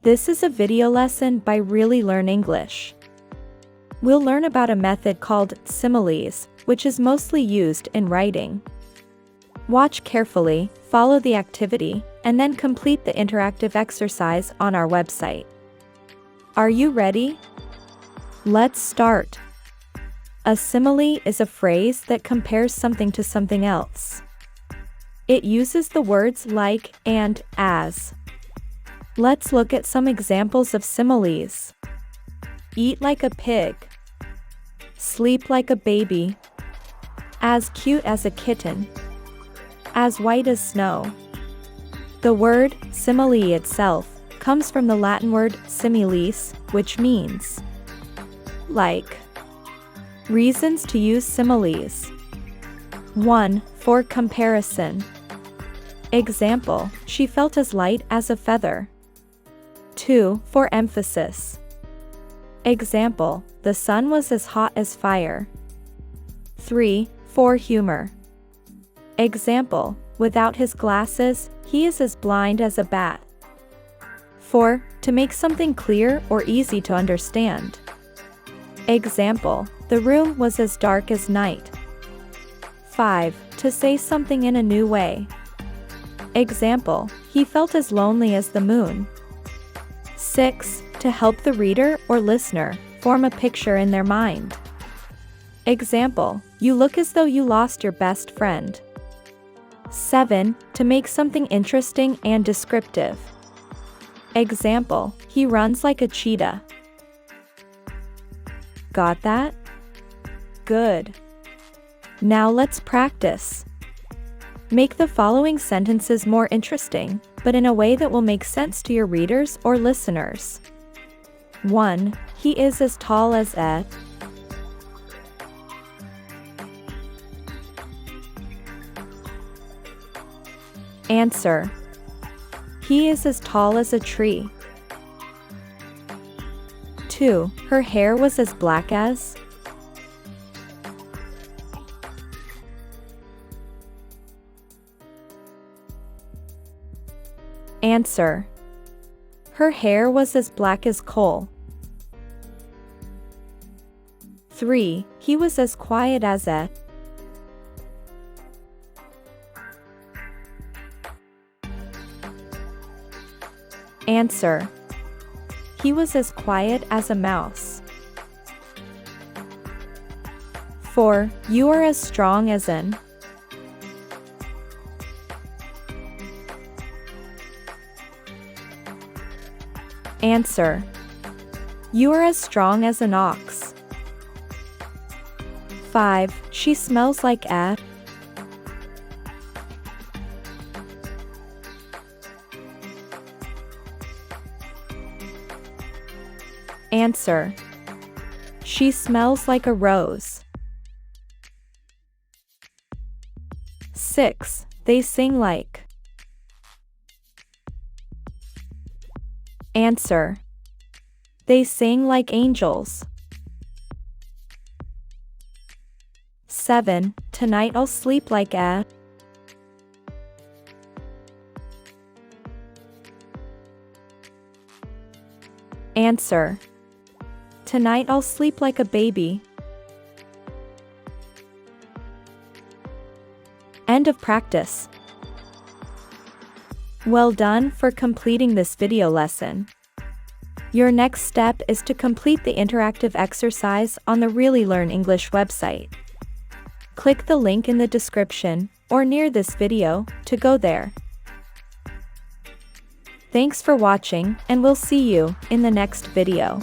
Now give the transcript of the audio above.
This is a video lesson by Really Learn English. We'll learn about a method called similes, which is mostly used in writing. Watch carefully, follow the activity, and then complete the interactive exercise on our website. Are you ready? Let's start. A simile is a phrase that compares something to something else. It uses the words like and as. Let's look at some examples of similes. Eat like a pig. Sleep like a baby. As cute as a kitten. As white as snow. The word simile itself comes from the Latin word similis, which means like. Reasons to use similes. 1. For comparison. Example, she felt as light as a feather. 2. For emphasis. Example, the sun was as hot as fire. 3. For humor. Example, without his glasses, he is as blind as a bat. 4. To make something clear or easy to understand. Example, the room was as dark as night. 5. To say something in a new way. Example, he felt as lonely as the moon. 6. To help the reader or listener form a picture in their mind. Example, you look as though you lost your best friend. 7. To make something interesting and descriptive. Example, he runs like a cheetah. Got that? Good. Now let's practice. Make the following sentences more interesting, but in a way that will make sense to your readers or listeners. 1. He is as tall as a. Answer. He is as tall as a tree. 2. Her hair was as black as. Answer. Her hair was as black as coal. 3. He was as quiet as a. Answer. He was as quiet as a mouse. 4. You are as strong as an. Answer. You are as strong as an ox. 5. She smells like a. Answer. She smells like a rose. 6. They sing like. Answer. They sing like angels. 7. Tonight I'll sleep like a. Answer. Tonight I'll sleep like a baby. End of practice. Well done for completing this video lesson. Your next step is to complete the interactive exercise on the Really Learn English website. Click the link in the description or near this video to go there. Thanks for watching, and we'll see you in the next video.